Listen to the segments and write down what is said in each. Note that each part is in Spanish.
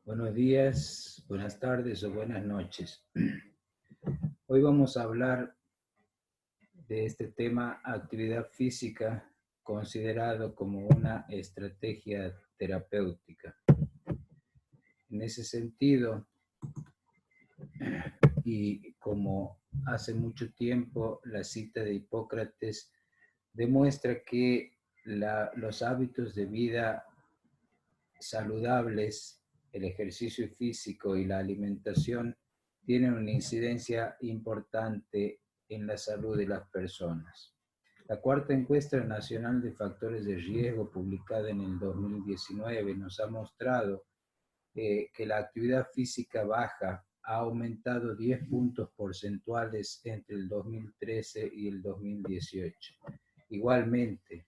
Buenos días, buenas tardes o buenas noches. Hoy vamos a hablar de este tema, actividad física considerado como una estrategia terapéutica. En ese sentido, y como hace mucho tiempo la cita de Hipócrates demuestra que los hábitos de vida saludables, el ejercicio físico y la alimentación tienen una incidencia importante en la salud de las personas. La cuarta encuesta nacional de factores de riesgo publicada en el 2019 nos ha mostrado que la actividad física baja ha aumentado 10 puntos porcentuales entre el 2013 y el 2018. Igualmente,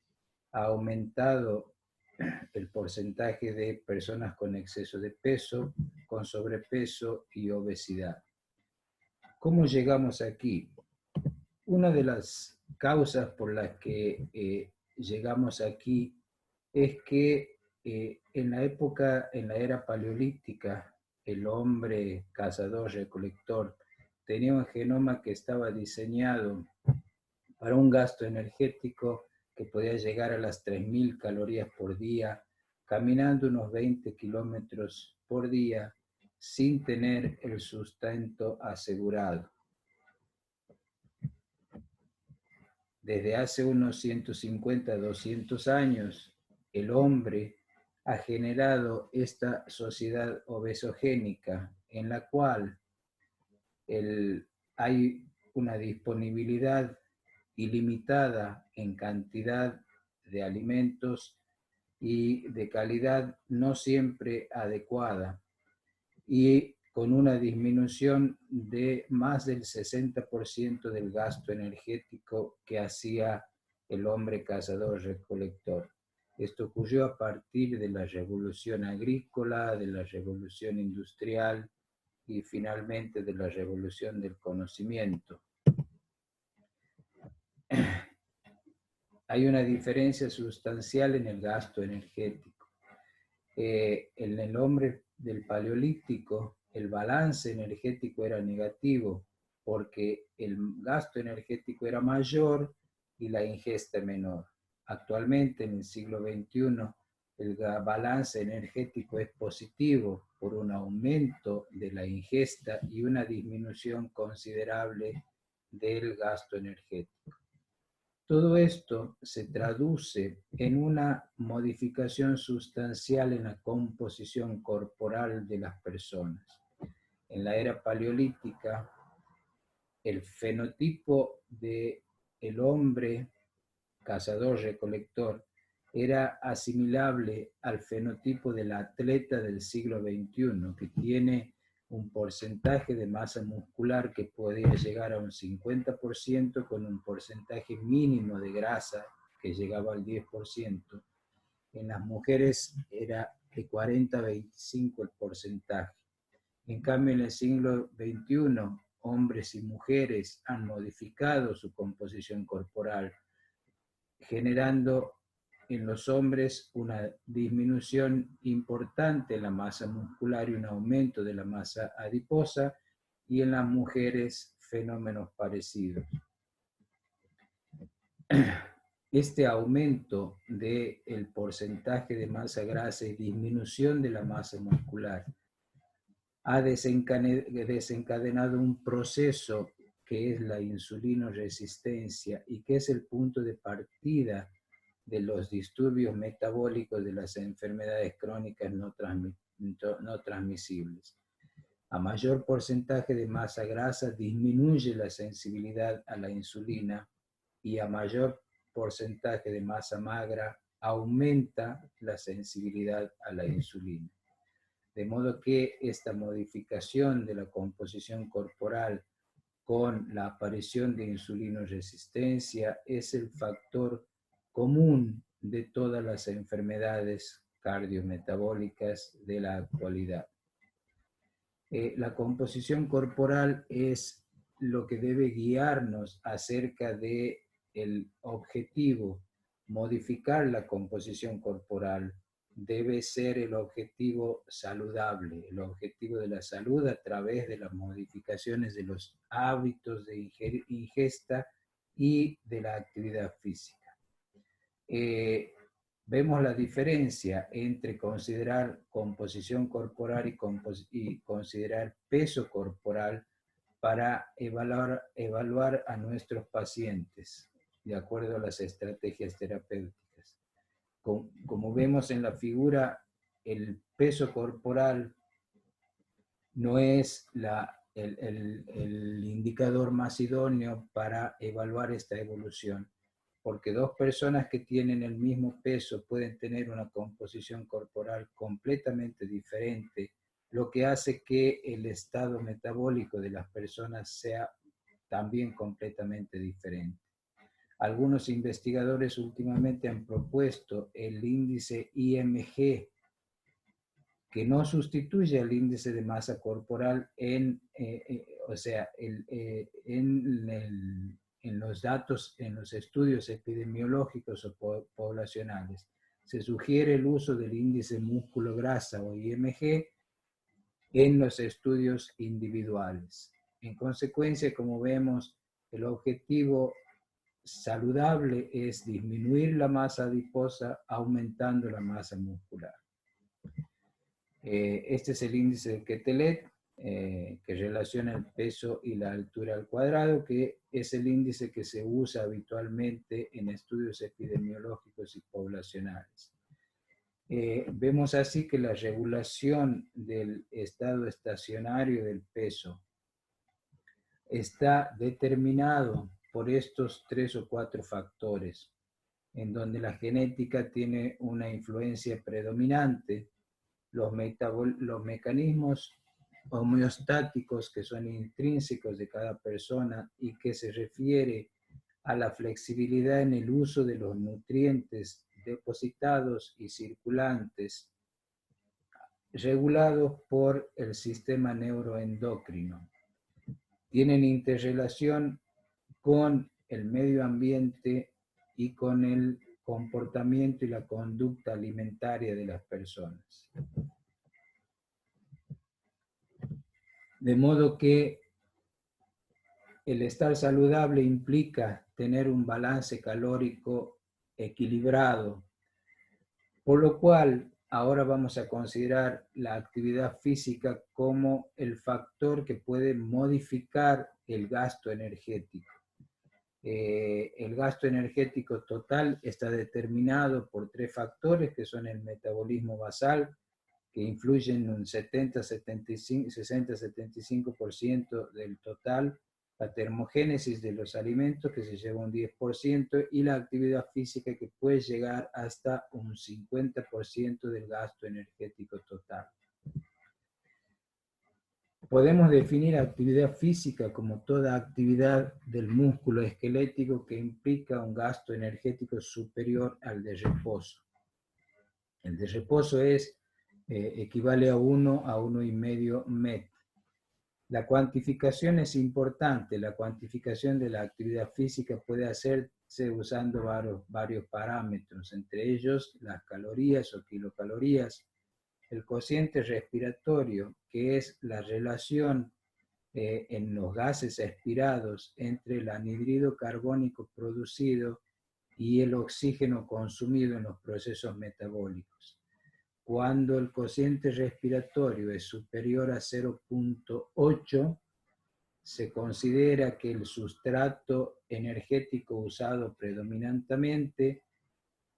ha aumentado el porcentaje de personas con exceso de peso, con sobrepeso y obesidad. ¿Cómo llegamos aquí? Una de las causas por las que llegamos aquí es que en la era paleolítica, el hombre cazador-recolector tenía un genoma que estaba diseñado para un gasto energético que podía llegar a las 3.000 calorías por día, caminando unos 20 kilómetros por día sin tener el sustento asegurado. Desde hace unos 150, 200 años, el hombre ha generado esta sociedad obesogénica en la cual hay una disponibilidad ilimitada en cantidad de alimentos y de calidad no siempre adecuada, y con una disminución de más del 60% del gasto energético que hacía el hombre cazador-recolector. Esto ocurrió a partir de la revolución agrícola, de la revolución industrial y finalmente de la revolución del conocimiento. Hay una diferencia sustancial en el gasto energético. En el hombre del Paleolítico, el balance energético era negativo porque el gasto energético era mayor y la ingesta menor. Actualmente, en el siglo XXI, el balance energético es positivo por un aumento de la ingesta y una disminución considerable del gasto energético. Todo esto se traduce en una modificación sustancial en la composición corporal de las personas. En la era paleolítica, el fenotipo del hombre cazador-recolector era asimilable al fenotipo del atleta del siglo XXI, que tiene un porcentaje de masa muscular que podía llegar a un 50% con un porcentaje mínimo de grasa que llegaba al 10%. En las mujeres era de 40 a 25 el porcentaje. En cambio, en el siglo XXI, hombres y mujeres han modificado su composición corporal, generando en los hombres una disminución importante en la masa muscular y un aumento de la masa adiposa, y en las mujeres fenómenos parecidos. Este aumento del porcentaje de masa grasa y disminución de la masa muscular ha desencadenado un proceso que es la insulinoresistencia y que es el punto de partida de los disturbios metabólicos de las enfermedades crónicas no transmisibles. A mayor porcentaje de masa grasa disminuye la sensibilidad a la insulina, y a mayor porcentaje de masa magra aumenta la sensibilidad a la insulina. De modo que esta modificación de la composición corporal con la aparición de insulinoresistencia es el factor común de todas las enfermedades cardiometabólicas de la actualidad. La composición corporal es lo que debe guiarnos acerca del objetivo, modificar la composición corporal debe ser el objetivo saludable, el objetivo de la salud a través de las modificaciones de los hábitos de ingesta y de la actividad física. Vemos la diferencia entre considerar composición corporal y considerar peso corporal para evaluar a nuestros pacientes de acuerdo a las estrategias terapéuticas. Como vemos en la figura, el peso corporal no es el indicador más idóneo para evaluar esta evolución, porque dos personas que tienen el mismo peso pueden tener una composición corporal completamente diferente, lo que hace que el estado metabólico de las personas sea también completamente diferente. Algunos investigadores últimamente han propuesto el índice IMG, que no sustituye al índice de masa corporal en los datos, en los estudios epidemiológicos o poblacionales. Se sugiere el uso del índice músculo-grasa o IMG en los estudios individuales. En consecuencia, como vemos, el objetivo saludable es disminuir la masa adiposa aumentando la masa muscular. Este es el índice de Quetelet, que relaciona el peso y la altura al cuadrado, que es el índice que se usa habitualmente en estudios epidemiológicos y poblacionales. Vemos así que la regulación del estado estacionario del peso está determinado por estos 3 o 4 factores, en donde la genética tiene una influencia predominante, los mecanismos homeostáticos que son intrínsecos de cada persona y que se refiere a la flexibilidad en el uso de los nutrientes depositados y circulantes, regulados por el sistema neuroendocrino. Tienen interrelación con el medio ambiente y con el comportamiento y la conducta alimentaria de las personas. De modo que el estar saludable implica tener un balance calórico equilibrado, por lo cual ahora vamos a considerar la actividad física como el factor que puede modificar el gasto energético. El gasto energético total está determinado por 3 factores que son el metabolismo basal, que influyen en un 60-75% del total, la termogénesis de los alimentos que se lleva un 10% y la actividad física que puede llegar hasta un 50% del gasto energético total. Podemos definir actividad física como toda actividad del músculo esquelético que implica un gasto energético superior al de reposo. El de reposo equivale a 1 a 1,5 MET. La cuantificación es importante. La cuantificación de la actividad física puede hacerse usando varios parámetros, entre ellos las calorías o kilocalorías, el cociente respiratorio, que es la relación en los gases expirados entre el anhídrido carbónico producido y el oxígeno consumido en los procesos metabólicos. Cuando el cociente respiratorio es superior a 0,8, se considera que el sustrato energético usado predominantemente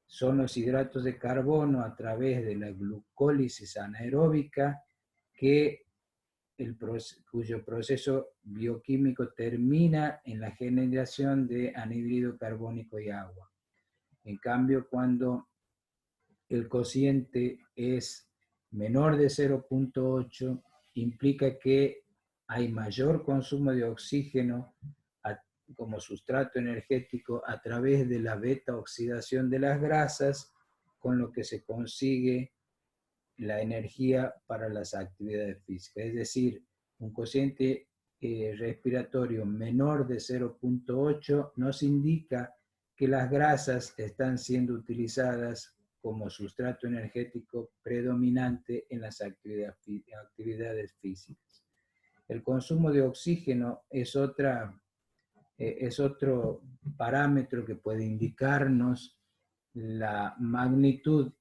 son los hidratos de carbono a través de la glucólisis anaeróbica, cuyo proceso bioquímico termina en la generación de anhídrido carbónico y agua. En cambio, cuando el cociente es menor de 0,8, implica que hay mayor consumo de oxígeno como sustrato energético a través de la beta oxidación de las grasas, con lo que se consigue la energía para las actividades físicas. Es decir, un cociente respiratorio menor de 0,8 nos indica que las grasas están siendo utilizadas como sustrato energético predominante en las actividades físicas. El consumo de oxígeno es otro parámetro que puede indicarnos la magnitud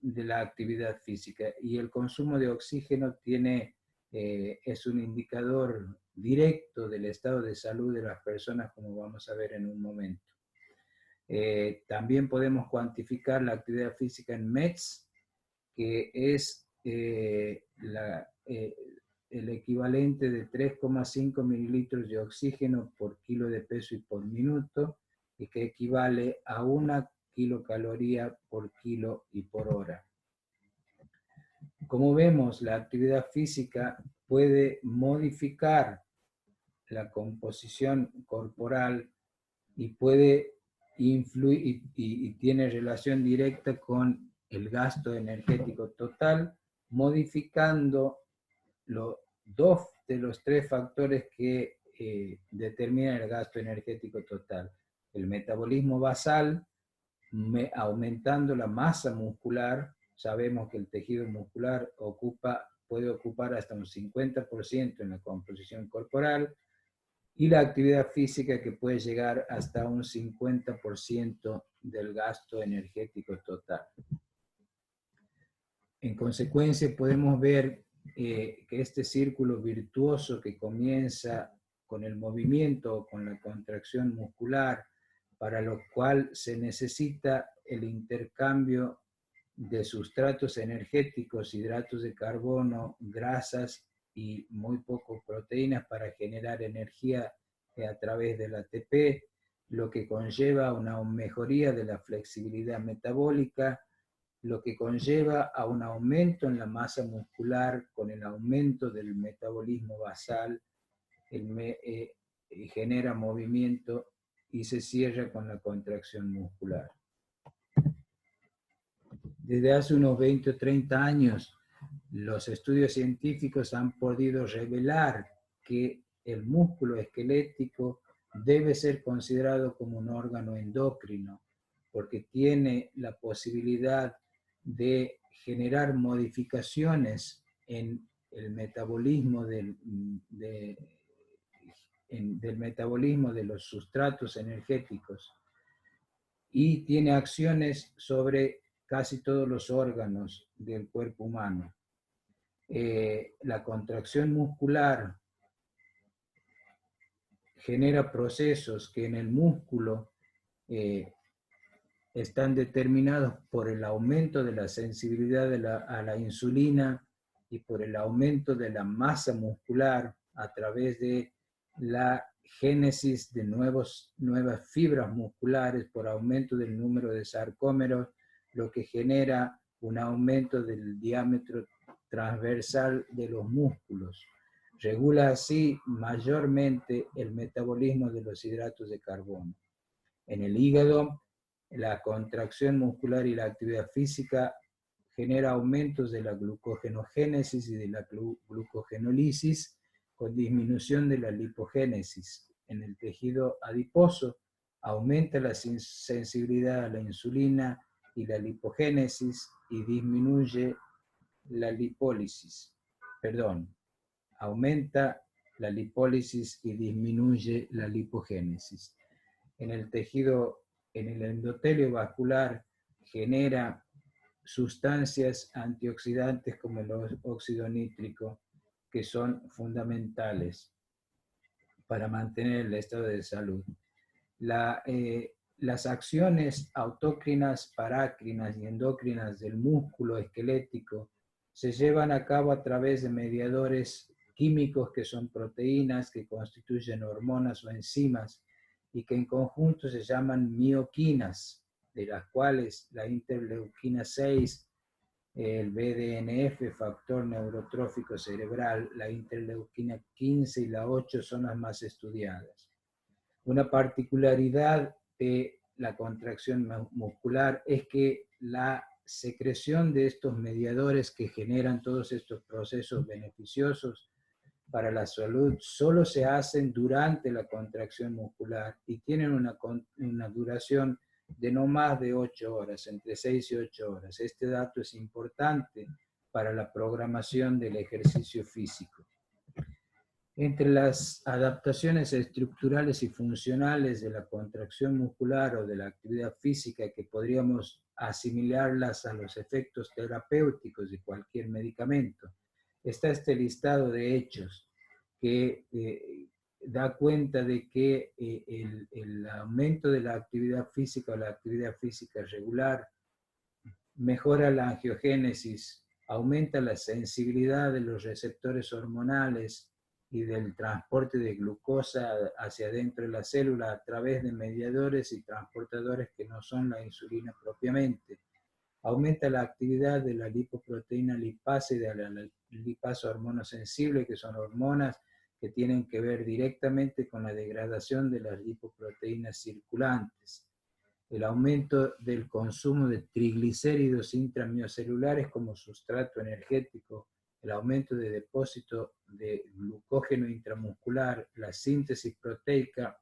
de la actividad física, y el consumo de oxígeno es un indicador directo del estado de salud de las personas, como vamos a ver en un momento. También podemos cuantificar la actividad física en METs, que es el equivalente de 3,5 mililitros de oxígeno por kilo de peso y por minuto, y que equivale a 1 kilocaloría por kilo y por hora. Como vemos, la actividad física puede modificar la composición corporal y puede influir y tiene relación directa con el gasto energético total, modificando dos de los tres factores que determinan el gasto energético total. El metabolismo basal, aumentando la masa muscular. Sabemos que el tejido muscular puede ocupar hasta un 50% en la composición corporal, y la actividad física, que puede llegar hasta un 50% del gasto energético total. En consecuencia, podemos ver que este círculo virtuoso, que comienza con el movimiento o con la contracción muscular, para lo cual se necesita el intercambio de sustratos energéticos, hidratos de carbono, grasas y muy poco proteínas para generar energía a través del ATP, lo que conlleva una mejoría de la flexibilidad metabólica, lo que conlleva a un aumento en la masa muscular con el aumento del metabolismo basal, genera movimiento y se cierra con la contracción muscular. Desde hace unos 20 o 30 años, los estudios científicos han podido revelar que el músculo esquelético debe ser considerado como un órgano endocrino, porque tiene la posibilidad de generar modificaciones en el metabolismo del metabolismo de los sustratos energéticos, y tiene acciones sobre casi todos los órganos del cuerpo humano. La contracción muscular genera procesos que en el músculo están determinados por el aumento de la sensibilidad a la insulina y por el aumento de la masa muscular a través de la génesis de nuevas fibras musculares, por aumento del número de sarcómeros, lo que genera un aumento del diámetro transversal de los músculos. Regula así mayormente el metabolismo de los hidratos de carbono. En el hígado, la contracción muscular y la actividad física genera aumentos de la glucogenogénesis y de la glucogenólisis, con disminución de la lipogénesis. En el tejido adiposo aumenta la sensibilidad a la insulina y la lipogénesis, y disminuye la lipólisis. Aumenta la lipólisis y disminuye la lipogénesis. En el endotelio vascular genera sustancias antioxidantes como el óxido nítrico, que son fundamentales para mantener el estado de salud. Las acciones autócrinas, parácrinas y endócrinas del músculo esquelético se llevan a cabo a través de mediadores químicos, que son proteínas que constituyen hormonas o enzimas, y que en conjunto se llaman mioquinas, de las cuales la interleuquina 6, el BDNF, factor neurotrófico cerebral, la interleuquina 15 y la 8 son las más estudiadas. Una particularidad de la contracción muscular es que la secreción de estos mediadores que generan todos estos procesos beneficiosos para la salud solo se hacen durante la contracción muscular y tienen una duración de no más de 8 horas, entre 6 y 8 horas. Este dato es importante para la programación del ejercicio físico. Entre las adaptaciones estructurales y funcionales de la contracción muscular o de la actividad física que podríamos asimilarlas a los efectos terapéuticos de cualquier medicamento, está este listado de hechos que da cuenta de que el aumento de la actividad física o la actividad física regular mejora la angiogénesis, aumenta la sensibilidad de los receptores hormonales y del transporte de glucosa hacia adentro de la célula a través de mediadores y transportadores que no son la insulina propiamente. Aumenta la actividad de la lipoproteína lipasa y de la lipasa hormonosensible, que son hormonas que tienen que ver directamente con la degradación de las lipoproteínas circulantes. El aumento del consumo de triglicéridos intramiocelulares como sustrato energético, el aumento de depósito de glucógeno intramuscular, la síntesis proteica,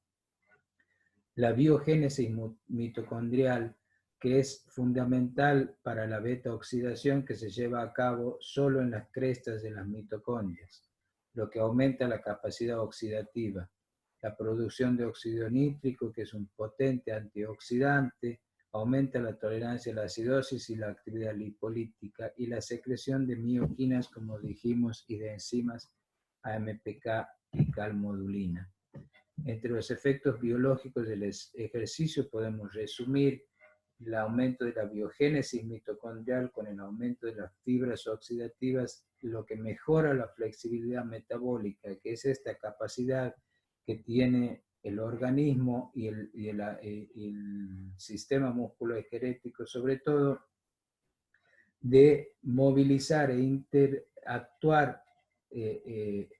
la biogénesis mitocondrial, que es fundamental para la beta-oxidación que se lleva a cabo solo en las crestas de las mitocondrias, lo que aumenta la capacidad oxidativa. La producción de óxido nítrico, que es un potente antioxidante, aumenta la tolerancia a la acidosis y la actividad lipolítica, y la secreción de mioquinas, como dijimos, y de enzimas AMPK y calmodulina. Entre los efectos biológicos del ejercicio podemos resumir el aumento de la biogénesis mitocondrial con el aumento de las fibras oxidativas, lo que mejora la flexibilidad metabólica, que es esta capacidad que tiene el organismo y el sistema musculoesquelético, sobre todo, de movilizar e interactuar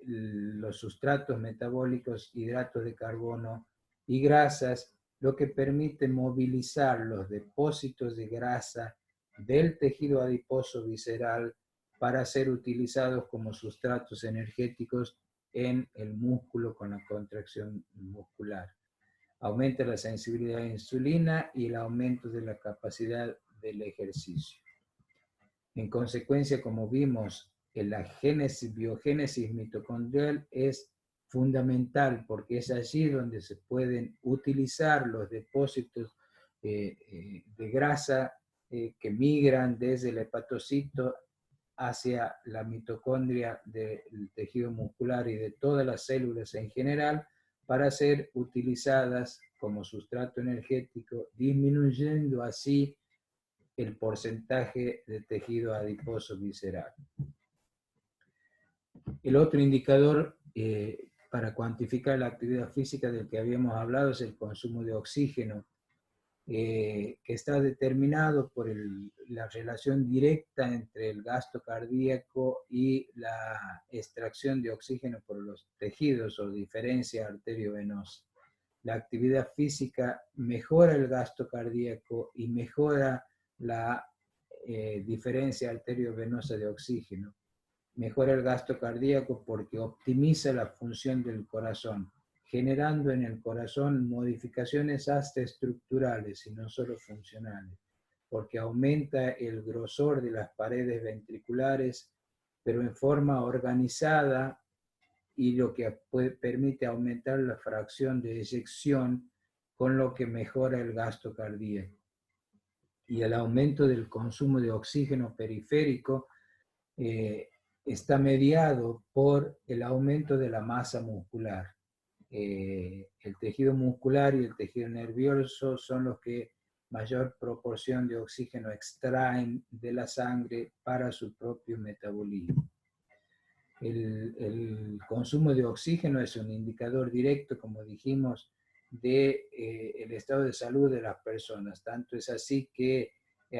los sustratos metabólicos, hidratos de carbono y grasas, lo que permite movilizar los depósitos de grasa del tejido adiposo visceral para ser utilizados como sustratos energéticos en el músculo con la contracción muscular. Aumenta la sensibilidad a la insulina y el aumento de la capacidad del ejercicio. En consecuencia, como vimos, la biogénesis mitocondrial es fundamental porque es allí donde se pueden utilizar los depósitos de grasa que migran desde el hepatocito hacia la mitocondria del tejido muscular y de todas las células en general para ser utilizadas como sustrato energético, disminuyendo así el porcentaje de tejido adiposo visceral. El otro indicador para cuantificar la actividad física del que habíamos hablado es el consumo de oxígeno, que está determinado por la relación directa entre el gasto cardíaco y la extracción de oxígeno por los tejidos o diferencia arteriovenosa. La actividad física mejora el gasto cardíaco y mejora la diferencia arteriovenosa de oxígeno. Mejora el gasto cardíaco porque optimiza la función del corazón, generando en el corazón modificaciones hasta estructurales y no solo funcionales, porque aumenta el grosor de las paredes ventriculares, pero en forma organizada, y lo que permite aumentar la fracción de eyección, con lo que mejora el gasto cardíaco. Y el aumento del consumo de oxígeno periférico está mediado por el aumento de la masa muscular. El tejido muscular y el tejido nervioso son los que mayor proporción de oxígeno extraen de la sangre para su propio metabolismo. El consumo de oxígeno es un indicador directo, como dijimos, del estado de salud de las personas. Tanto es así que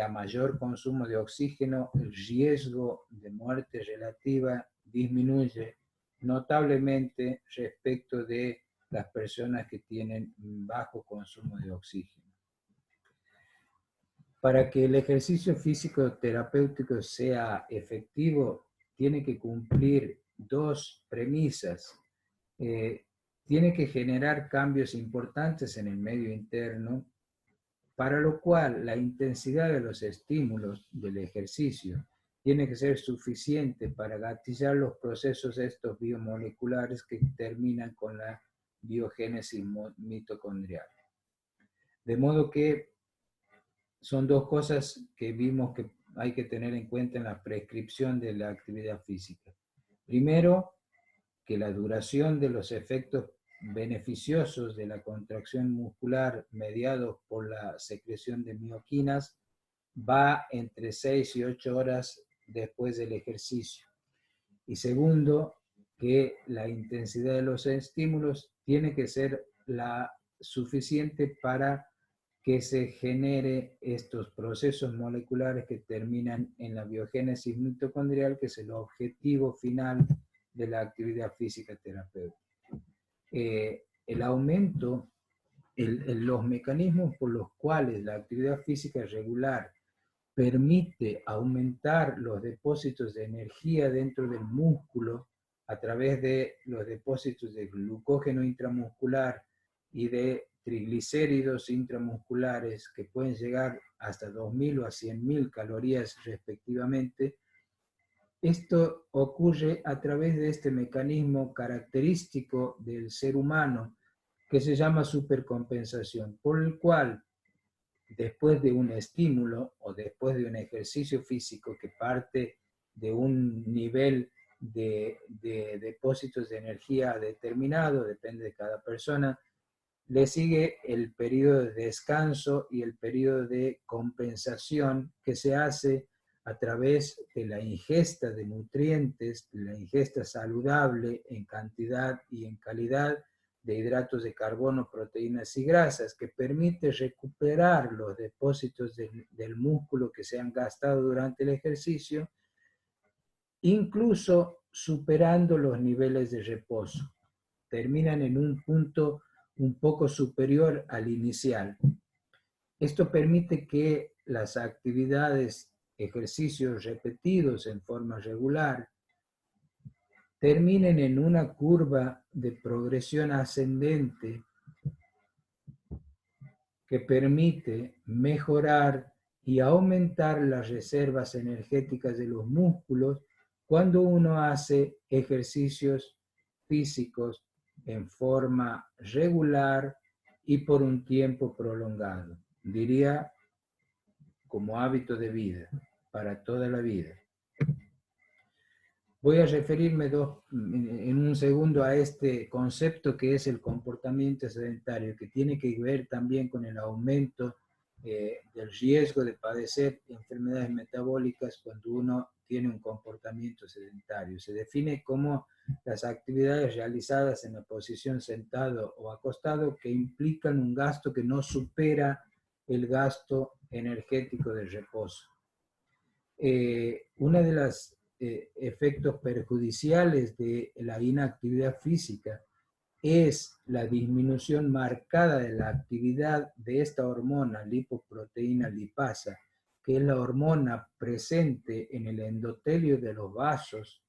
a mayor consumo de oxígeno, el riesgo de muerte relativa disminuye notablemente respecto de las personas que tienen bajo consumo de oxígeno. Para que el ejercicio físico terapéutico sea efectivo, tiene que cumplir dos premisas. Tiene que generar cambios importantes en el medio interno para lo cual la intensidad de los estímulos del ejercicio tiene que ser suficiente para gatillar los procesos estos biomoleculares que terminan con la biogénesis mitocondrial. De modo que son dos cosas que vimos que hay que tener en cuenta en la prescripción de la actividad física. Primero, que la duración de los efectos beneficiosos de la contracción muscular mediados por la secreción de mioquinas va entre 6 y 8 horas después del ejercicio. Y segundo, que la intensidad de los estímulos tiene que ser la suficiente para que se genere estos procesos moleculares que terminan en la biogénesis mitocondrial, que es el objetivo final de la actividad física terapéutica. El aumento, los mecanismos por los cuales la actividad física regular permite aumentar los depósitos de energía dentro del músculo a través de los depósitos de glucógeno intramuscular y de triglicéridos intramusculares que pueden llegar hasta 2.000 o a 100.000 calorías respectivamente. Esto ocurre a través de este mecanismo característico del ser humano que se llama supercompensación, por el cual después de un estímulo o después de un ejercicio físico que parte de un nivel de depósitos de energía determinado, depende de cada persona, le sigue el periodo de descanso y el periodo de compensación que se hace a través de la ingesta de nutrientes, de la ingesta saludable en cantidad y en calidad de hidratos de carbono, proteínas y grasas, que permite recuperar los depósitos del músculo que se han gastado durante el ejercicio, incluso superando los niveles de reposo. Terminan en un punto un poco superior al inicial. Esto permite que las actividades, ejercicios repetidos en forma regular, terminen en una curva de progresión ascendente que permite mejorar y aumentar las reservas energéticas de los músculos cuando uno hace ejercicios físicos en forma regular y por un tiempo prolongado. Diría como hábito de vida, para toda la vida. Voy a referirme en un segundo a este concepto que es el comportamiento sedentario, que tiene que ver también con el aumento del riesgo de padecer enfermedades metabólicas cuando uno tiene un comportamiento sedentario. Se define como las actividades realizadas en la posición sentado o acostado que implican un gasto que no supera el gasto energético del reposo. Una de las efectos perjudiciales de la inactividad física es la disminución marcada de la actividad de esta hormona, lipoproteína lipasa, que es la hormona presente en el endotelio de los vasos,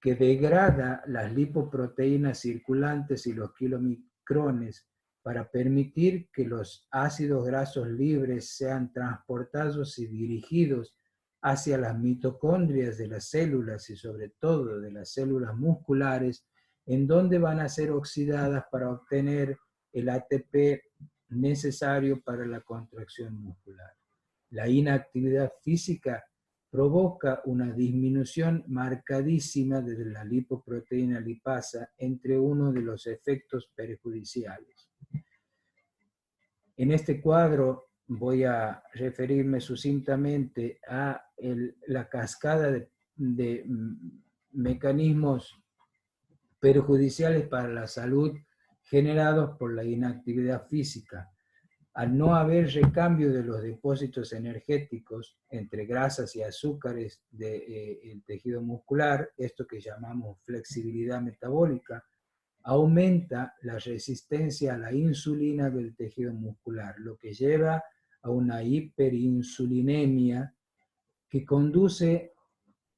que degrada las lipoproteínas circulantes y los kilomicrones para permitir que los ácidos grasos libres sean transportados y dirigidos hacia las mitocondrias de las células y sobre todo de las células musculares, en donde van a ser oxidadas para obtener el ATP necesario para la contracción muscular. La inactividad física provoca una disminución marcadísima de la lipoproteína lipasa, entre uno de los efectos perjudiciales. En este cuadro voy a referirme sucintamente a la cascada de mecanismos perjudiciales para la salud generados por la inactividad física. Al no haber recambio de los depósitos energéticos entre grasas y azúcares del tejido muscular, esto que llamamos flexibilidad metabólica, aumenta la resistencia a la insulina del tejido muscular, lo que lleva a una hiperinsulinemia que conduce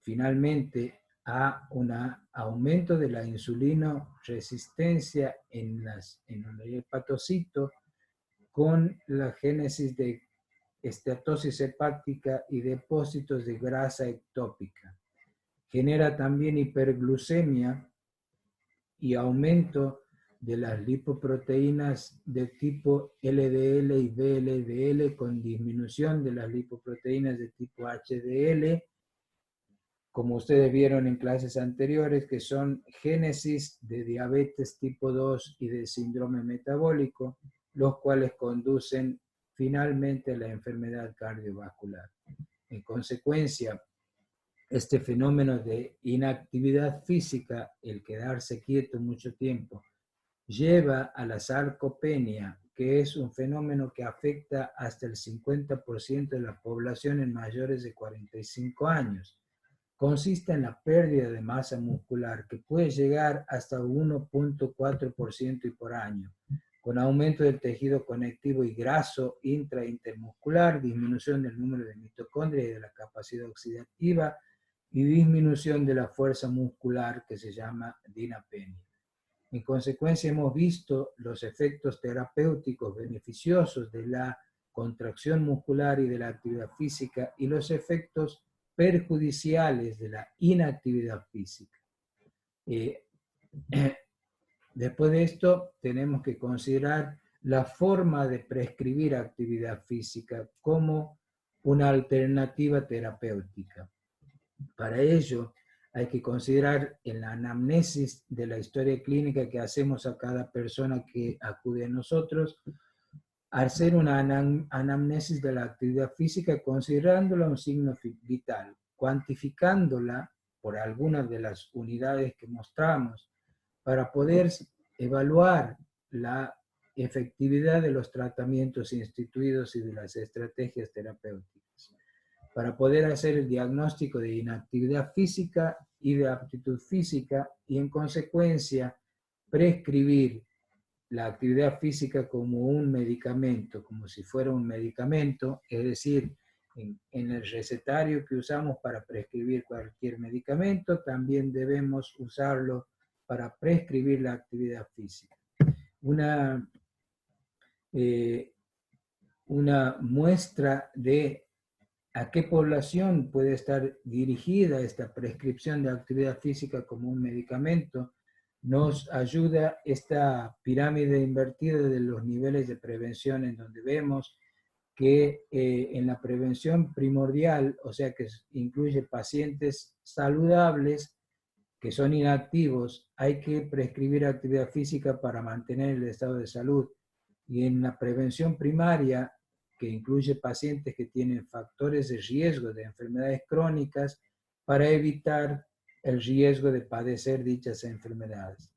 finalmente a un aumento de la insulinoresistencia en el hepatocito, con la génesis de esteatosis hepática y depósitos de grasa ectópica. Genera también hiperglucemia y aumento de las lipoproteínas de tipo LDL y VLDL con disminución de las lipoproteínas de tipo HDL, como ustedes vieron en clases anteriores, que son génesis de diabetes tipo 2 y de síndrome metabólico, los cuales conducen finalmente a la enfermedad cardiovascular. En consecuencia, este fenómeno de inactividad física, el quedarse quieto mucho tiempo, lleva a la sarcopenia, que es un fenómeno que afecta hasta el 50% de la población en mayores de 45 años. Consiste en la pérdida de masa muscular que puede llegar hasta 1.4% y por año, con aumento del tejido conectivo y graso intermuscular, disminución del número de mitocondrias y de la capacidad oxidativa, y disminución de la fuerza muscular que se llama dinapenia. En consecuencia, hemos visto los efectos terapéuticos beneficiosos de la contracción muscular y de la actividad física y los efectos perjudiciales de la inactividad física. Después de esto, tenemos que considerar la forma de prescribir actividad física como una alternativa terapéutica. Para ello, hay que considerar en la anamnesis de la historia clínica que hacemos a cada persona que acude a nosotros, hacer una anamnesis de la actividad física considerándola un signo vital, cuantificándola por algunas de las unidades que mostramos, para poder evaluar la efectividad de los tratamientos instituidos y de las estrategias terapéuticas, para poder hacer el diagnóstico de inactividad física y de aptitud física y en consecuencia prescribir la actividad física como un medicamento, como si fuera un medicamento, es decir, en el recetario que usamos para prescribir cualquier medicamento, también debemos usarlo para prescribir la actividad física. Una muestra de a qué población puede estar dirigida esta prescripción de actividad física como un medicamento nos ayuda esta pirámide invertida de los niveles de prevención, en donde vemos que en la prevención primordial, o sea que incluye pacientes saludables que son inactivos, hay que prescribir actividad física para mantener el estado de salud. Y en la prevención primaria, que incluye pacientes que tienen factores de riesgo de enfermedades crónicas, para evitar el riesgo de padecer dichas enfermedades.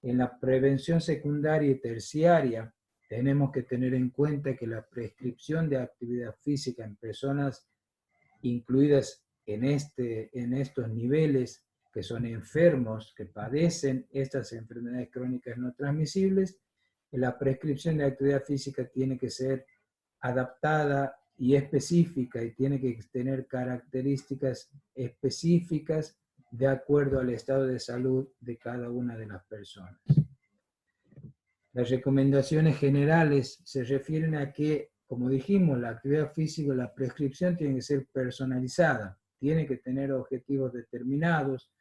En la prevención secundaria y terciaria, tenemos que tener en cuenta que la prescripción de actividad física en personas incluidas en estos niveles, que son enfermos, que padecen estas enfermedades crónicas no transmisibles, la prescripción de actividad física tiene que ser adaptada y específica y tiene que tener características específicas de acuerdo al estado de salud de cada una de las personas. Las recomendaciones generales se refieren a que, como dijimos, la actividad física, la prescripción tiene que ser personalizada, tiene que tener objetivos determinados,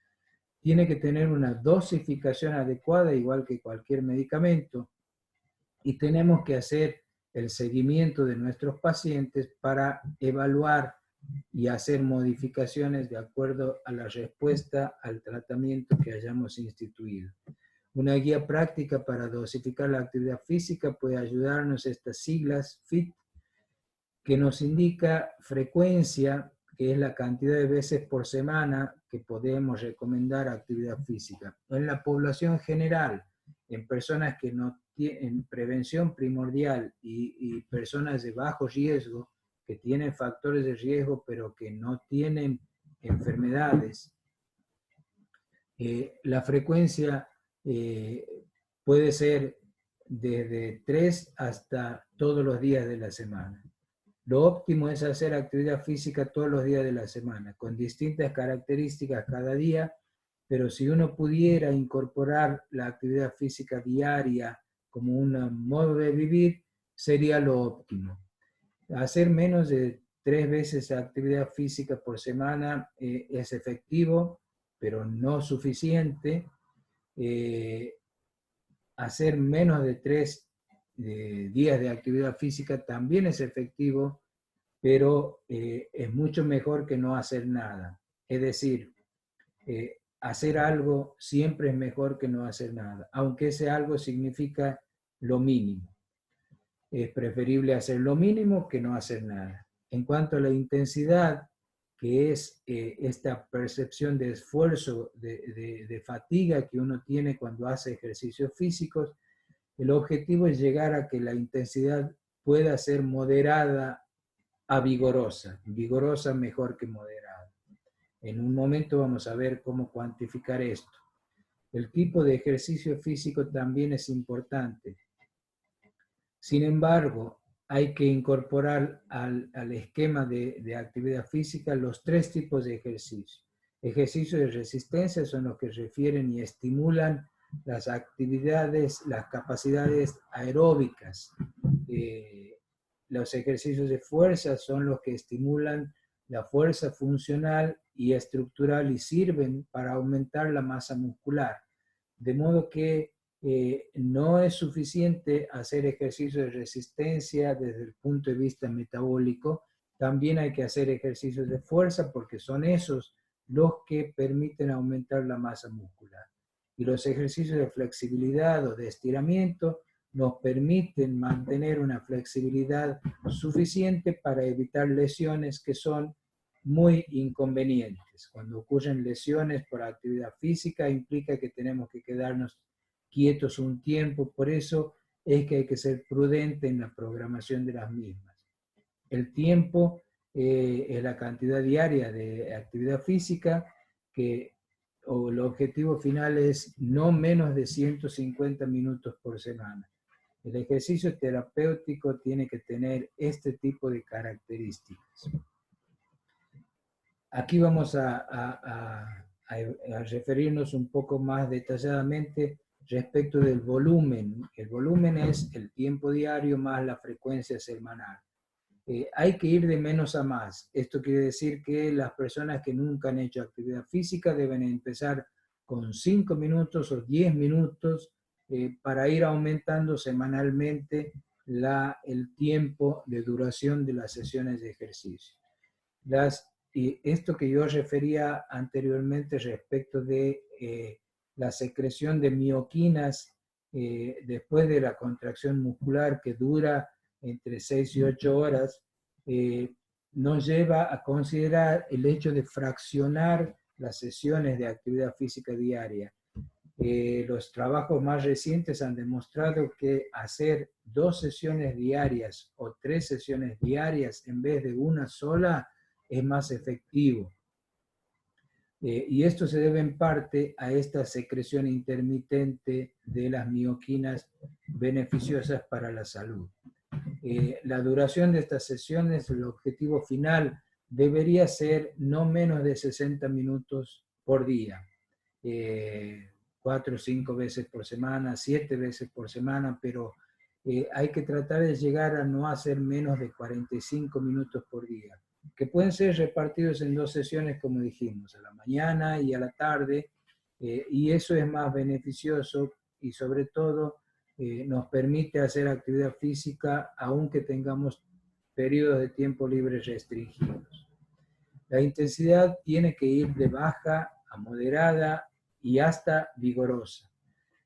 tiene que tener una dosificación adecuada, igual que cualquier medicamento, y tenemos que hacer el seguimiento de nuestros pacientes para evaluar y hacer modificaciones de acuerdo a la respuesta al tratamiento que hayamos instituido. Una guía práctica para dosificar la actividad física puede ayudarnos estas siglas FIT, que nos indica frecuencia, que es la cantidad de veces por semana que podemos recomendar actividad física. En la población general, en personas que no tienen prevención primordial y personas de bajo riesgo, que tienen factores de riesgo pero que no tienen enfermedades, la frecuencia puede ser desde 3 hasta todos los días de la semana. Lo óptimo es hacer actividad física todos los días de la semana, con distintas características cada día, pero si uno pudiera incorporar la actividad física diaria como un modo de vivir, sería lo óptimo. Hacer menos de 3 veces actividad física por semana es efectivo, pero no suficiente. Hacer menos de 3 días de actividad física también es efectivo, pero es mucho mejor que no hacer nada. Es decir, hacer algo siempre es mejor que no hacer nada, aunque ese algo significa lo mínimo. Es preferible hacer lo mínimo que no hacer nada. En cuanto a la intensidad, que es esta percepción de esfuerzo, de fatiga que uno tiene cuando hace ejercicios físicos, el objetivo es llegar a que la intensidad pueda ser moderada a vigorosa. Vigorosa mejor que moderada. En un momento vamos a ver cómo cuantificar esto. El tipo de ejercicio físico también es importante. Sin embargo, hay que incorporar al esquema de actividad física los 3 tipos de ejercicios. Ejercicios de resistencia son los que refieren y estimulan las actividades, las capacidades aeróbicas. Los ejercicios de fuerza son los que estimulan la fuerza funcional y estructural y sirven para aumentar la masa muscular. De modo que no es suficiente hacer ejercicios de resistencia desde el punto de vista metabólico, también hay que hacer ejercicios de fuerza porque son esos los que permiten aumentar la masa muscular. Y los ejercicios de flexibilidad o de estiramiento nos permiten mantener una flexibilidad suficiente para evitar lesiones que son muy inconvenientes. Cuando ocurren lesiones por actividad física implica que tenemos que quedarnos quietos un tiempo, por eso es que hay que ser prudente en la programación de las mismas. El tiempo es la cantidad diaria de actividad física o el objetivo final es no menos de 150 minutos por semana. El ejercicio terapéutico tiene que tener este tipo de características. Aquí vamos a referirnos un poco más detalladamente respecto del volumen. El volumen es el tiempo diario más la frecuencia semanal. Hay que ir de menos a más. Esto quiere decir que las personas que nunca han hecho actividad física deben empezar con 5 minutos o 10 minutos para ir aumentando semanalmente el tiempo de duración de las sesiones de ejercicio. Y esto que yo refería anteriormente respecto de la secreción de mioquinas después de la contracción muscular que dura entre 6 y 8 horas, nos lleva a considerar el hecho de fraccionar las sesiones de actividad física diaria. Los trabajos más recientes han demostrado que hacer 2 sesiones diarias o 3 sesiones diarias en vez de una sola es más efectivo. Y esto se debe en parte a esta secreción intermitente de las mioquinas beneficiosas para la salud. La duración de estas sesiones, el objetivo final, debería ser no menos de 60 minutos por día. 4 o 5 veces por semana, 7 veces por semana, pero hay que tratar de llegar a no hacer menos de 45 minutos por día, que pueden ser repartidos en 2 sesiones, como dijimos, a la mañana y a la tarde, y eso es más beneficioso y sobre todo nos permite hacer actividad física aunque tengamos periodos de tiempo libre restringidos. La intensidad tiene que ir de baja a moderada y hasta vigorosa.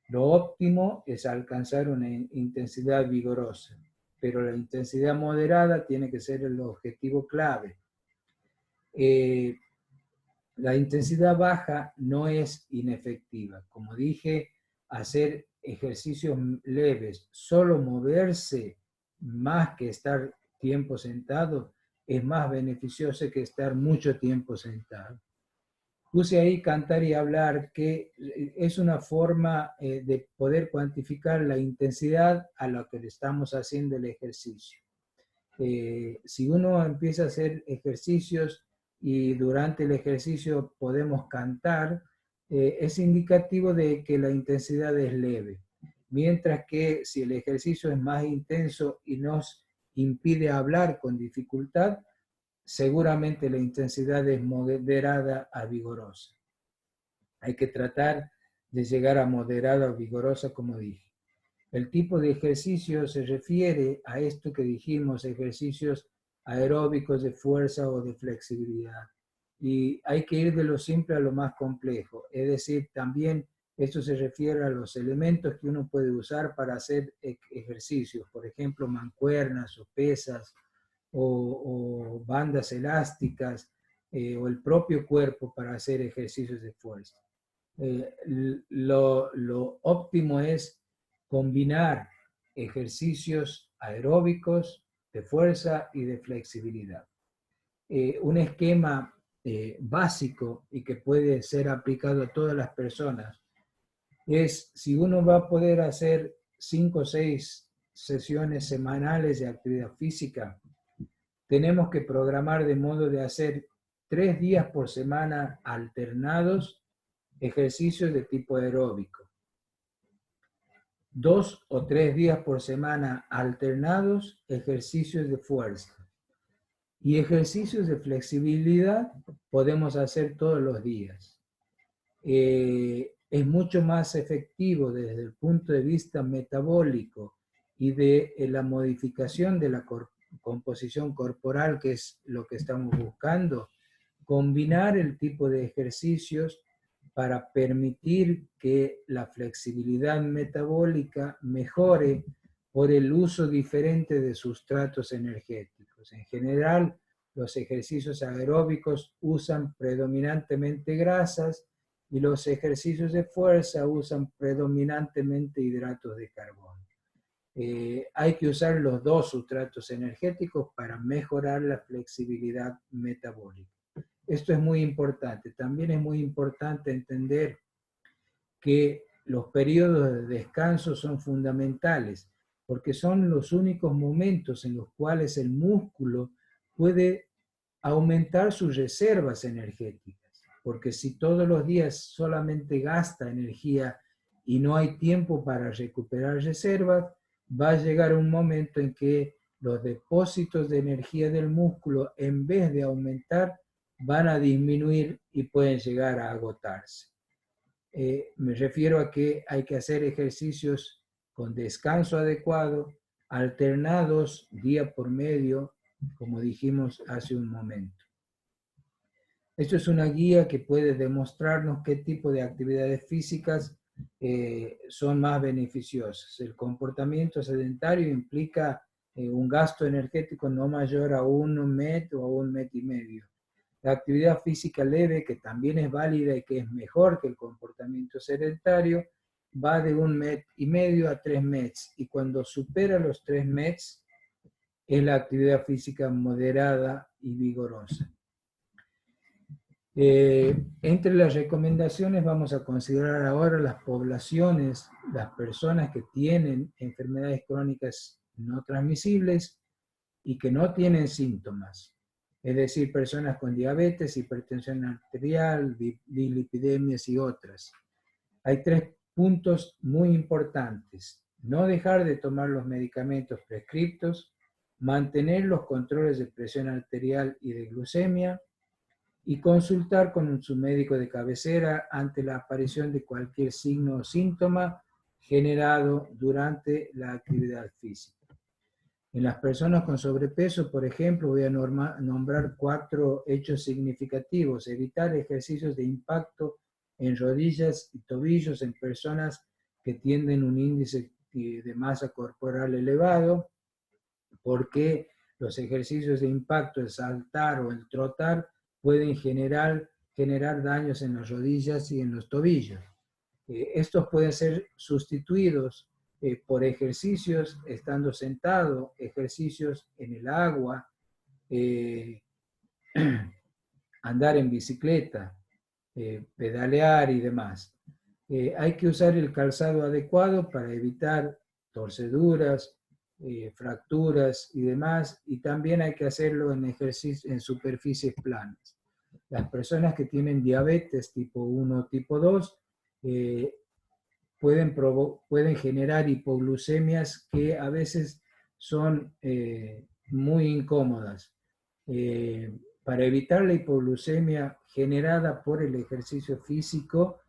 Lo óptimo es alcanzar una intensidad vigorosa, pero la intensidad moderada tiene que ser el objetivo clave. La intensidad baja no es inefectiva. Como dije, hacer ejercicios leves, solo moverse más que estar tiempo sentado, es más beneficioso que estar mucho tiempo sentado. Puse ahí cantar y hablar, que es una forma de poder cuantificar la intensidad a la que le estamos haciendo el ejercicio. Si uno empieza a hacer ejercicios y durante el ejercicio podemos cantar, es indicativo de que la intensidad es leve. mientras que si el ejercicio es más intenso y nos impide hablar con dificultad, seguramente la intensidad es moderada a vigorosa. Hay que tratar de llegar a moderada o vigorosa, como dije. El tipo de ejercicio se refiere a esto que dijimos, ejercicios aeróbicos de fuerza o de flexibilidad. Y hay que ir de lo simple a lo más complejo. Es decir, también esto se refiere a los elementos que uno puede usar para hacer ejercicios. Por ejemplo, mancuernas o pesas o bandas elásticas o el propio cuerpo para hacer ejercicios de fuerza. Lo óptimo es combinar ejercicios aeróbicos de fuerza y de flexibilidad. Un esquema básico y que puede ser aplicado a todas las personas es si uno va a poder hacer 5 o 6 sesiones semanales de actividad física, tenemos que programar de modo de hacer 3 días por semana alternados ejercicios de tipo aeróbico. 2 o 3 días por semana alternados ejercicios de fuerza. Y ejercicios de flexibilidad podemos hacer todos los días. Es mucho más efectivo desde el punto de vista metabólico y de la modificación de la composición corporal, que es lo que estamos buscando, combinar el tipo de ejercicios para permitir que la flexibilidad metabólica mejore por el uso diferente de sustratos energéticos. En general, los ejercicios aeróbicos usan predominantemente grasas y los ejercicios de fuerza usan predominantemente hidratos de carbono. Hay que usar los dos sustratos energéticos para mejorar la flexibilidad metabólica. Esto es muy importante. También es muy importante entender que los periodos de descanso son fundamentales, porque son los únicos momentos en los cuales el músculo puede aumentar sus reservas energéticas, porque si todos los días solamente gasta energía y no hay tiempo para recuperar reservas, va a llegar un momento en que los depósitos de energía del músculo, en vez de aumentar, van a disminuir y pueden llegar a agotarse. Me refiero a que hay que hacer ejercicios con descanso adecuado, alternados día por medio, como dijimos hace un momento. Esto es una guía que puede demostrarnos qué tipo de actividades físicas son más beneficiosas. El comportamiento sedentario implica un gasto energético no mayor a 1 MET o a 1,5 MET. La actividad física leve, que también es válida y que es mejor que el comportamiento sedentario, va de 1,5 MET a 3 METs. Y cuando supera los 3 METs, es la actividad física moderada y vigorosa. Entre las recomendaciones vamos a considerar ahora las poblaciones, las personas que tienen enfermedades crónicas no transmisibles y que no tienen síntomas. Es decir, personas con diabetes, hipertensión arterial, dislipidemias y otras. Hay 3 puntos muy importantes. No dejar de tomar los medicamentos prescriptos, mantener los controles de presión arterial y de glucemia, y consultar con su médico de cabecera ante la aparición de cualquier signo o síntoma generado durante la actividad física. En las personas con sobrepeso, por ejemplo, voy a nombrar 4 hechos significativos. Evitar ejercicios de impacto en rodillas y tobillos en personas que tienen un índice de masa corporal elevado, porque los ejercicios de impacto, el saltar o el trotar, pueden generar daños en las rodillas y en los tobillos. Estos pueden ser sustituidos por ejercicios estando sentado, ejercicios en el agua, andar en bicicleta, pedalear y demás. Hay que usar el calzado adecuado para evitar torceduras, fracturas y demás, y también hay que hacerlo en superficies planas. Las personas que tienen diabetes tipo 1 o tipo 2 pueden generar hipoglucemias que a veces son muy incómodas. Para evitar la hipoglucemia generada por el ejercicio físico,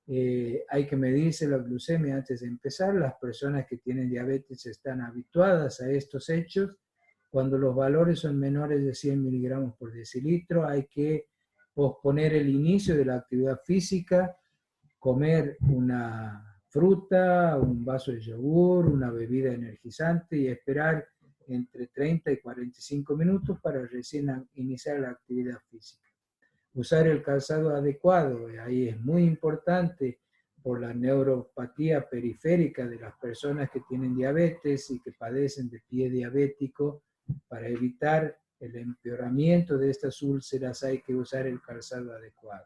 hay que medirse la glucemia antes de empezar. Las personas que tienen diabetes están habituadas a estos hechos. Cuando los valores son menores de 100 miligramos por decilitro, hay que posponer el inicio de la actividad física, comer una fruta, un vaso de yogur, una bebida energizante y esperar entre 30 y 45 minutos para recién iniciar la actividad física. Usar el calzado adecuado, ahí es muy importante por la neuropatía periférica de las personas que tienen diabetes y que padecen de pie diabético. Para evitar el empeoramiento de estas úlceras hay que usar el calzado adecuado.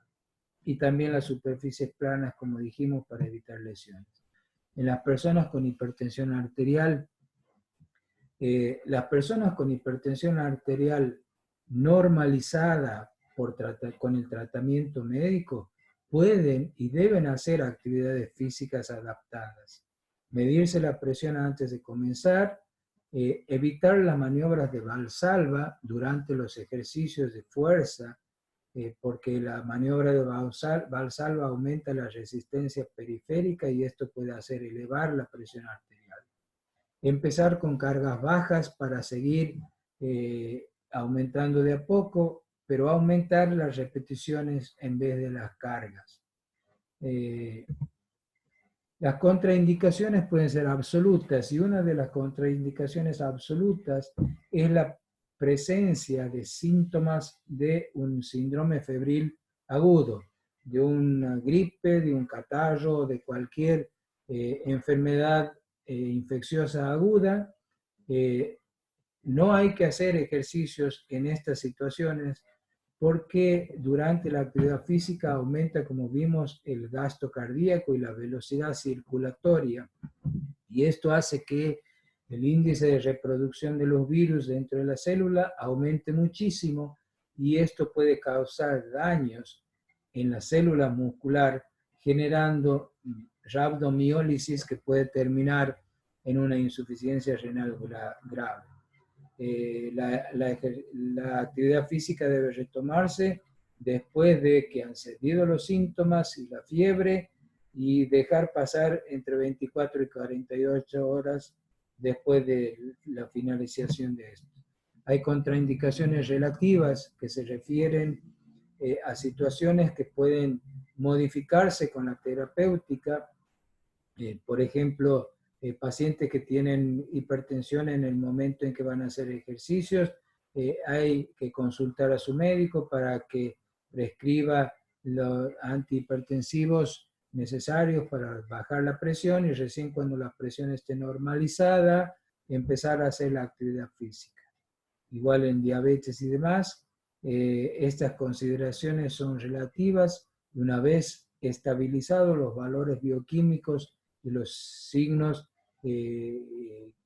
Y también las superficies planas, como dijimos, para evitar lesiones. En las personas con hipertensión arterial, las personas con hipertensión arterial normalizada con el tratamiento médico pueden y deben hacer actividades físicas adaptadas. Medirse la presión antes de comenzar, evitar las maniobras de Valsalva durante los ejercicios de fuerza, porque la maniobra de Valsalva aumenta la resistencia periférica y esto puede hacer elevar la presión arterial. Empezar con cargas bajas para seguir aumentando de a poco, pero aumentar las repeticiones en vez de las cargas. Las contraindicaciones pueden ser absolutas y una de las contraindicaciones absolutas es la presencia de síntomas de un síndrome febril agudo, de una gripe, de un catarro, de cualquier enfermedad infecciosa aguda. No hay que hacer ejercicios en estas situaciones porque durante la actividad física aumenta, como vimos, el gasto cardíaco y la velocidad circulatoria, y esto hace que el índice de reproducción de los virus dentro de la célula aumente muchísimo, y esto puede causar daños en la célula muscular, generando rabdomiólisis que puede terminar en una insuficiencia renal grave. La actividad física debe retomarse después de que han cedido los síntomas y la fiebre, y dejar pasar entre 24 y 48 horas después de la finalización de esto. Hay contraindicaciones relativas que se refieren a situaciones que pueden modificarse con la terapéutica, por ejemplo, pacientes que tienen hipertensión en el momento en que van a hacer ejercicios, hay que consultar a su médico para que prescriba los antihipertensivos necesarios para bajar la presión, y recién cuando la presión esté normalizada, empezar a hacer la actividad física. Igual en diabetes y demás, estas consideraciones son relativas, y una vez estabilizados los valores bioquímicos y los signos,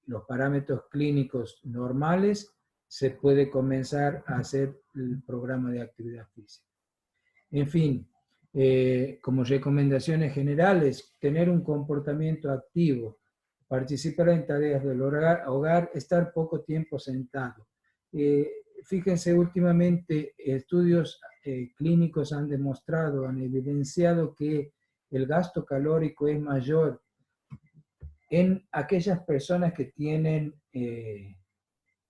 los parámetros clínicos normales, se puede comenzar a hacer el programa de actividad física. En fin, como recomendaciones generales, tener un comportamiento activo, participar en tareas del hogar, estar poco tiempo sentado. Fíjense, últimamente estudios clínicos han demostrado, han evidenciado que el gasto calórico es mayor en aquellas personas que tienen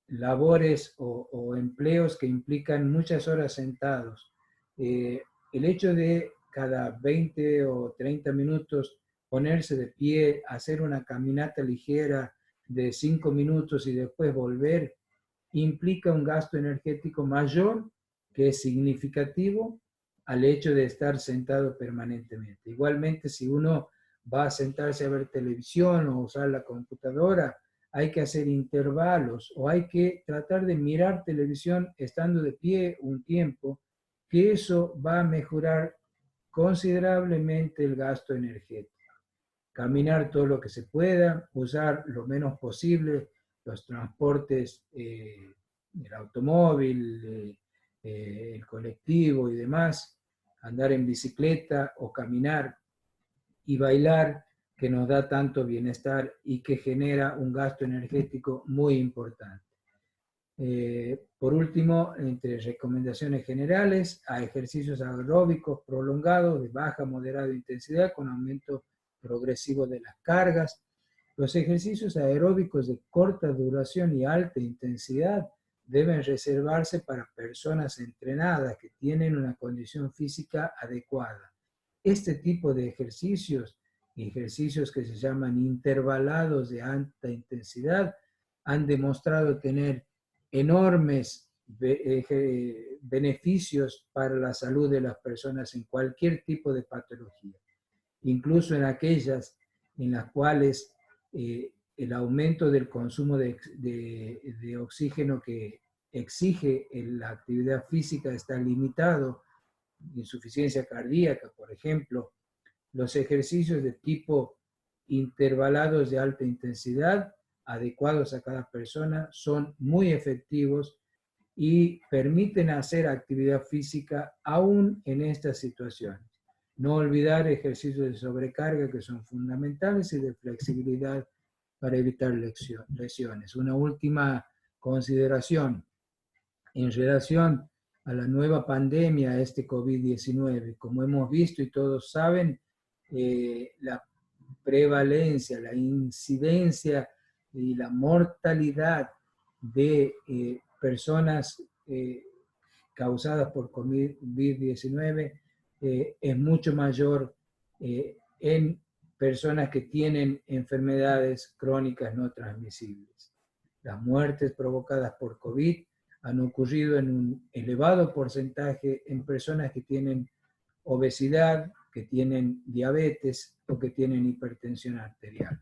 labores o empleos que implican muchas horas sentados. El hecho de cada 20 o 30 minutos ponerse de pie, hacer una caminata ligera de 5 minutos y después volver, implica un gasto energético mayor, que es significativo al hecho de estar sentado permanentemente. Igualmente, si uno va a sentarse a ver televisión o usar la computadora, hay que hacer intervalos o hay que tratar de mirar televisión estando de pie un tiempo, que eso va a mejorar considerablemente el gasto energético. Caminar todo lo que se pueda, usar lo menos posible los transportes, el automóvil, el colectivo y demás, andar en bicicleta o caminar, y bailar que nos da tanto bienestar y que genera un gasto energético muy importante. Por último, entre recomendaciones generales, a ejercicios aeróbicos prolongados de baja a moderada intensidad con aumento progresivo de las cargas. Los ejercicios aeróbicos de corta duración y alta intensidad deben reservarse para personas entrenadas que tienen una condición física adecuada. Este tipo de ejercicios que se llaman intervalados de alta intensidad, han demostrado tener enormes beneficios para la salud de las personas en cualquier tipo de patología, incluso en aquellas en las cuales el aumento del consumo de oxígeno que exige la actividad física está limitado, insuficiencia cardíaca, por ejemplo. Los ejercicios de tipo intervalados de alta intensidad, adecuados a cada persona, son muy efectivos y permiten hacer actividad física aún en estas situaciones. No olvidar ejercicios de sobrecarga que son fundamentales y de flexibilidad para evitar lesiones. Una última consideración en relación a la nueva pandemia, este COVID-19. Como hemos visto y todos saben, la prevalencia, la incidencia y la mortalidad de personas causadas por COVID-19 es mucho mayor en personas que tienen enfermedades crónicas no transmisibles. Las muertes provocadas por COVID han ocurrido en un elevado porcentaje en personas que tienen obesidad, que tienen diabetes o que tienen hipertensión arterial.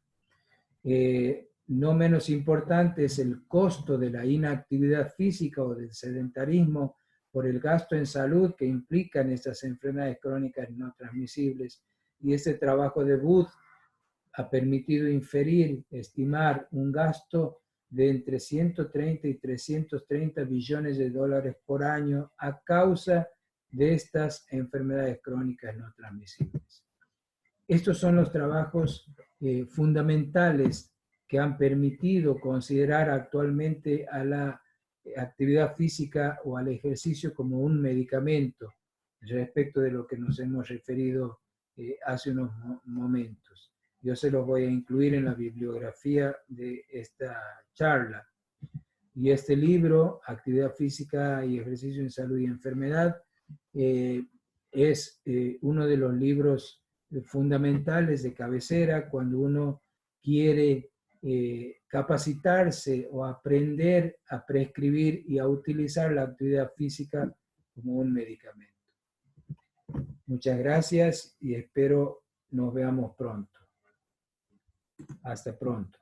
No menos importante es el costo de la inactividad física o del sedentarismo por el gasto en salud que implican estas enfermedades crónicas no transmisibles. Y este trabajo de Booth ha permitido estimar un gasto de entre 130 y 330 billones de dólares por año a causa de estas enfermedades crónicas no transmisibles. Estos son los trabajos fundamentales que han permitido considerar actualmente a la actividad física o al ejercicio como un medicamento respecto de lo que nos hemos referido hace unos momentos. Yo se los voy a incluir en la bibliografía de esta charla. Y este libro, Actividad Física y Ejercicio en Salud y Enfermedad, es uno de los libros fundamentales de cabecera cuando uno quiere capacitarse o aprender a prescribir y a utilizar la actividad física como un medicamento. Muchas gracias y espero nos veamos pronto. Hasta pronto.